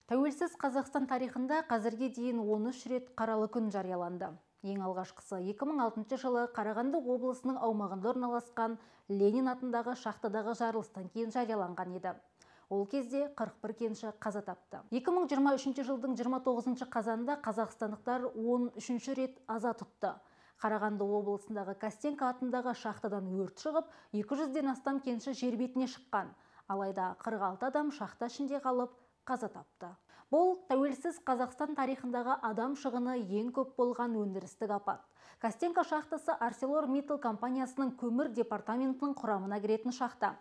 Тәуелсіз Қазақстан тарихында қазірге дейін 13 рет қаралы күн жарияланды. Ең алғашқысы 2006 жылы Қарағанды облысының аумағында орналасқан Ленин атындағы шахтадағы жарылыстан кейін жарияланған еді. Ол кезде 41 кенші қаза тапты. 2023 жылдың 29 қазанда қазақстандықтар 13 рет аза тұтты. Қарағанды облысындағы Костенко атындағы шахтадан өрт шығып, 200-ден астам кенші жер бетіне шыққан. Алайда 46 адам шахта ішінде қалып, қаза тапты. Бұл тәуелсіз Қазақстан тарихындағы адам шығыны ең көп болған өндірістік апат. Костенко шахтасы ArcelorMittal компаниясының көмір департаментінің құрамына кіретін шахта.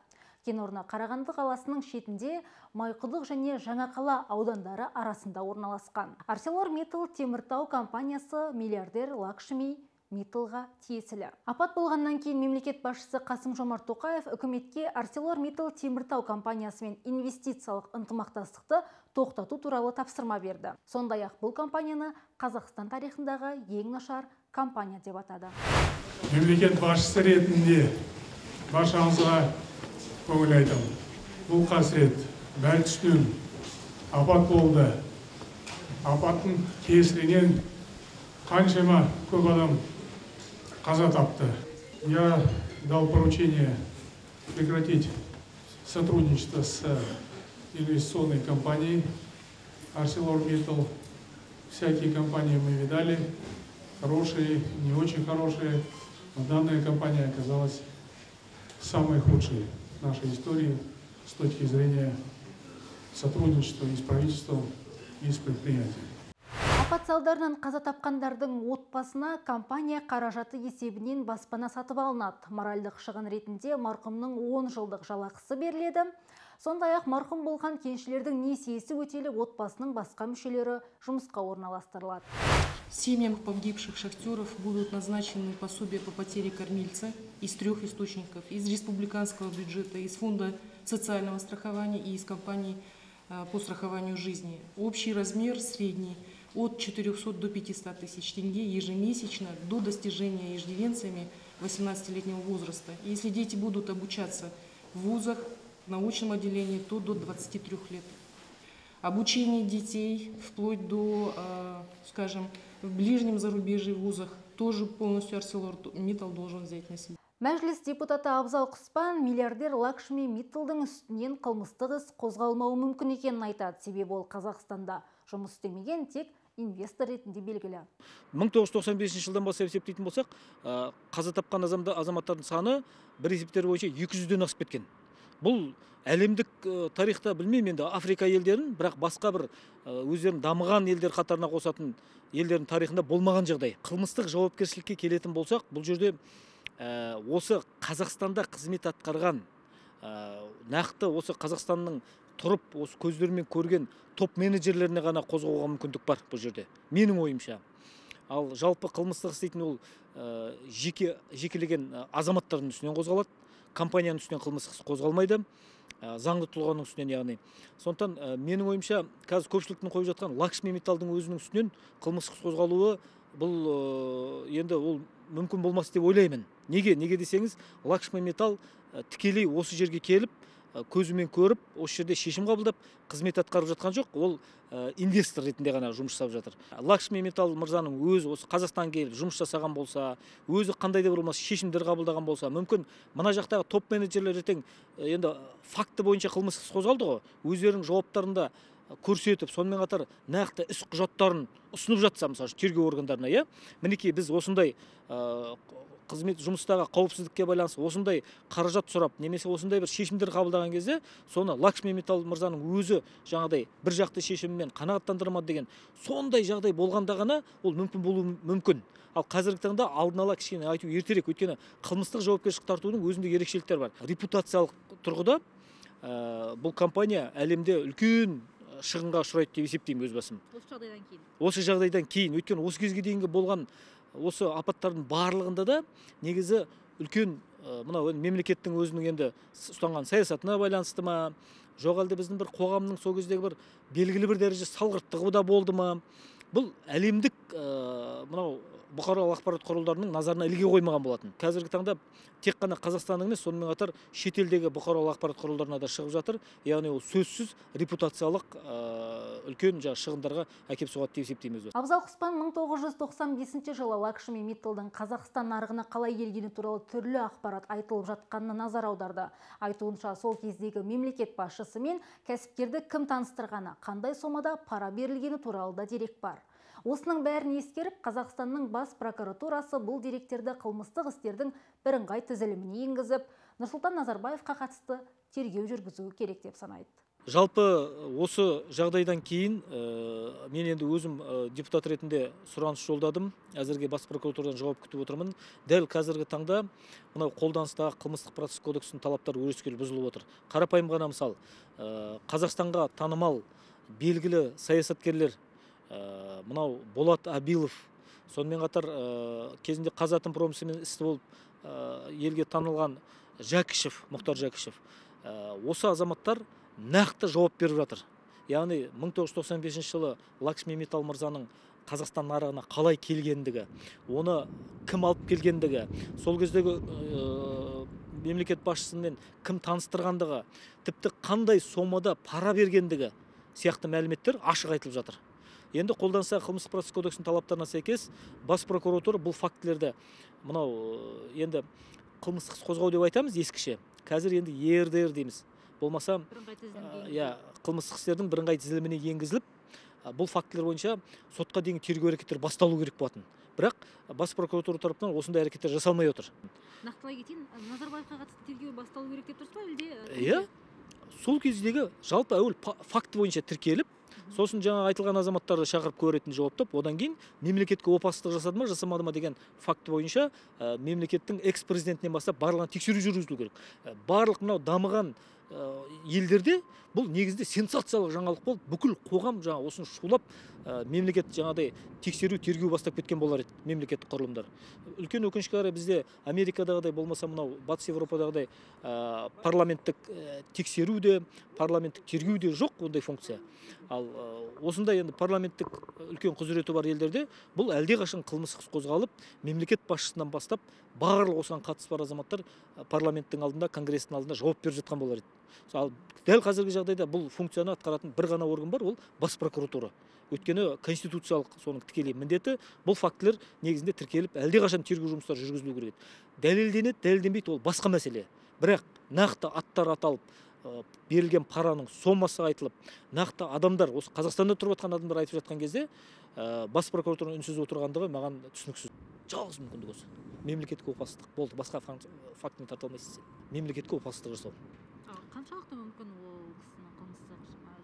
Кен орны Қарағанды қаласының шетінде Майқұдық және Жаңақала аудандары арасында орналасқан. ArcelorMittal Теміртау компаниясы миллиардер Лакшми Митталға тиесілі. Апат болғаннан кейін мемлекет басшысы Қасым-Жомарт Тоқаев үкіметке ArcelorMittal Теміртау компаниясымен инвестициялық ынтымақтастықты тоқтату туралы тапсырма берді. Сондай-ақ бұл компанияны Қазақстан тарихындағы ең нашар компания деп атады. Мемлекет басшысы ретінде баршаңызға көңіл айтамын. Бұл қасірет бәрі түсінемін. Апат болды. Апаттың кесірінен қаншама көп адам қаза тапты. Я дал поручение прекратить сотрудничество с инвестиционной компанией ArcelorMittal. Всякие компании мы видали, хорошие, не очень хорошие. Но данная компания оказалась самой худшей в нашей истории с точки зрения сотрудничества и с правительством, и с предприятием. Апат салдарынан қаза тапқандардың отбасына компания қаражаты есебінен баспана сатып алынады. Моральдық шығын ретінде марқұмның 10 жылдық жалақысы беріледі. Сондай-ақ марқұм болған кеншілердің несиесі өтеліп, отбасының басқа мүшелері жұмысқа орналастырылады. Семьям погибших шахтеров будут назначены пособия по потере кормильца из 3 источников: из республиканского бюджета, из фонда социального страхования и из компаний по страхованию жизни. Общий размер средний от 400 до 500 тысяч тенге ежемесячно до достижения иждивенцами 18-летнего возраста. Если дети будут обучаться в вузах, в научном отделении, то до 23 лет. Обучение детей вплоть до, скажем, в ближнем зарубежье вузах тоже полностью ArcelorMittal должен взять на себя. Мәжіліс депутаты Абзал Құспан миллиардер Лакшми Митталдың үстінен қылмыстық іс қозғалмауы мүмкін екенін айтады. Себебі ол Қазақстанда жұмыс істемеген, тек инвестор ретінде белгілі. 1995 жылдан бастап есептейтін болсақ, қаза тапқан азаматтардың саны бір есептер бойынша 200-ден асып кеткен. Бұл әлемдік тарихта білмеймін енді Африка елдерін, бірақ басқа бір өздерін дамыған елдер қатарына қосатын елдердің тарихында болмаған жағдай. Қылмыстық жауапкершілікке келетін болсақ, бұл жерде осы Қазақстанда қызмет атқарған, нақты осы Қазақстанның тұрып, осы көздерімен көрген топ менеджерлеріне ғана қозғауға мүмкіндік бар бұл жерде, менің ойымша. Ал жалпы қылмыстық істейтін ол жекелеген азаматтардың үстінен қозғалады, компанияның үстінен қылмыстық қозғалмайды, заңды тұлғаның үстінен, яғни. Сондықтан менің ойымша қазір көпшіліктің қойып жатқан Лакшми Митталдың өзінің үстінен қылмыстық қозғалуы бұл енді ол мүмкін болмас деп ойлаймын. Неге десеңіз, Лакшми Миттал тікелей осы жерге келіп, көзімен көріп, осы жерде шешім қабылдап, қызмет атқарып жатқан жоқ, ол инвестор ретінде ғана жұмыс жасап жатыр. Лакшми Миттал мырзаның өзі осы Қазақстан келіп жұмыс жасаған болса, өзі қандай да бір шешімдер қабылдаған болса, мүмкін мына жақтағы топ менеджерлер ертең енді факті бойынша қылмыстық қозғалды ғой, өздерінің жауаптарында көрсетіп, сонымен қатар нақты іс құжаттарын ұсынып жатса, мысалы тергеу органдарына, иә, мінекей біз осындай қызмет жұмыстағы қауіпсіздікке байланысты осындай қаражат сұрап, немесе осындай бір шешімдер қабылдаған кезде, соны Лакшми Миттал мырзаның өзі жаңағыдай бір жақты шешіммен қанағаттандырмады деген сондай жағдай болғанда ғана ол мүмкін болуы мүмкін. Ал қазіргі таңда алдын ала кішкене айту ертерек, өйткені қылмыстық жауапкершілік тартудың өзінде ерекшеліктер бар. Репутациялық тұрғыда бұл компания әлемде үлкен шығынға ұшырайды деп есептеймін өз басым. Осы жағдайдан кейін, өйткені осы кезге дейінгі болған осы апаттардың барлығында да негізі үлкен мынау мемлекеттің өзінің енді ұстанған саясатына байланысты ма, жоқ әлде біздің бір қоғамның сол кездегі бір белгілі бір дәреже салғырттығы да болды ма, бұл әлемдік мынау бұқаралық ақпарат құралдарының назарына іліге қоймаған болатын. Қазіргі таңда тек қана Қазақстанның емес, сонымен қатар шетелдегі бұқаралық ақпарат құралдарына да шығып жатыр. Яғни ол сөзсіз репутациялық үлкен шығындарға әкеп соғады деп есептейміз. Абзал Құспан 1995 жылы Лакшми Митталдың Қазақстан нарығына қалай келгені туралы түрлі ақпарат айтылып жатқанына назар аударды. Айтуынша, сол кездегі мемлекет басшысы мен кәсіпкерді кім таныстырғаны, қандай сомада пара берілгені туралы да дерек бар. Осының бәрін ескеріп, Қазақстанның бас прокуратурасы бұл деректерді қылмыстық істердің бірыңғай тізіліміне енгізіп, Нұрсұлтан Назарбаевқа қатысты тергеу жүргізу керек деп санайды. Жалпы осы жағдайдан кейін мен енді өзім депутат ретінде сұраныс жолдадым. Әзірге бас прокуратурадан жауап күтіп отырмын. Дәл қазіргі таңда мынау қолданыстағы қылмыстық процесс кодексінің талаптары өрескел бұзылып отыр. Қарапайым ғана мысал, Қазақстанға танымал белгілі саясаткерлер мынау Болат Абилов, сонымен қатар кезінде Қазатомпромысымен істі болып елге танылған Жәкішев, Мұхтар Жәкішев, осы азаматтар нақты жауап беріп жатыр. Яғни 1995 жылы Лакшми Миттал мырзаның Қазақстан нарығына қалай келгендігі, оны кім алып келгендігі, сол кездегі мемлекет басшысымен кім таныстырғандығы, тіпті қандай сомада пара бергендігі сияқты мәліметтер ашық айтылып жатыр. Енді қолданыстағы қылмыстық процесс кодексінің талаптарына сәйкес бас прокуратура бұл фактілерді мынау енді қылмыстық қозғау деп айтамыз ескіше. Қазір енді ЕРДР дейміз. Болмаса қылмыстық істердің бірыңғай тізіліміне енгізіліп, бұл фактілер бойынша сотқа дейін тергеу әрекеттер басталу керек болатын. Бірақ бас прокуратура тарапынан осындай әрекеттер жасалмай отыр. Нақтылай кетейін, Назарбаевқа қатысты тергеу басталу керек деп тұрсыз ба, әлде? Иә. Сол кездегі жалпы әуел факті бойынша тіркеліп, сосын жаңа айтылған азаматтарды шақырып көретін жауаптап, одан кейін мемлекетке опасыздық жасады ма, жасамады ма деген факті бойынша мемлекеттің экс-президентінен бастап барлығын тексеру жүргізілу керек. Барлық мынау дамыған елдерде бұл негізде сенсациялық жаңалық болып, бүкіл қоғам жаңа осыны шулап мемлекет жаңадай тексеру, тергеу бастап кеткен болар еді мемлекеттік құрылымдар. Үлкен өкінішке қарай бізде Америкадағыдай болмаса мынау Батыс Европадағыдай парламенттік тексеру де, парламенттік тергеу де жоқ ондай функция. Ал осындай енді парламенттік үлкен құзыреті бар елдерде бұл әлдеқашан қылмыстық қозғалып, мемлекет басшысынан бастап барлық осыған қатысы бар азаматтар парламенттің алдында, конгрестің алдында жауап беріп жатқан болар еді. Ал дәл қазіргі жағдайда бұл функцияны атқаратын бір ғана орган бар, ол бас прокуратура. Өйткені конституциялық соның тікелей міндеті бұл фактілер негізінде тіркеліп, әлдеқашан тергеу жұмыстары жүргізілу керек. Дәлелденеді, дәлелденбейді, ол басқа мәселе. Бірақ нақты аттар аталып, берілген параның сомасы айтылып, нақты адамдар, осы Қазақстанда тұрып жатқан адамдар айтып жатқан кезде, бас прокуратураның үнсіз отырғандығы маған түсініксіз. Жалғыз мүмкіндік осы. Мемлекетке опасыздық болды, басқа фактіні тарта алмайсыз. Мемлекетке опасыздық жасау. Қаншалықты мүмкін ол кісінің қылмыстық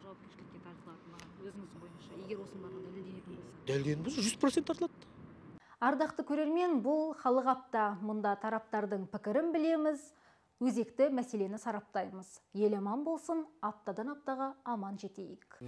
жауапкершілікке тартылатыны өзіңіз бойынша, егер осының барлығы дәлелденетін болса? Дәлелденетін болса 100% тартылады. Ардақты көрермен, бұл халық апта. Мұнда тараптардың пікірін білеміз, өзекті мәселені сараптаймыз. Ел аман болсын, аптадан аптаға аман жетейік.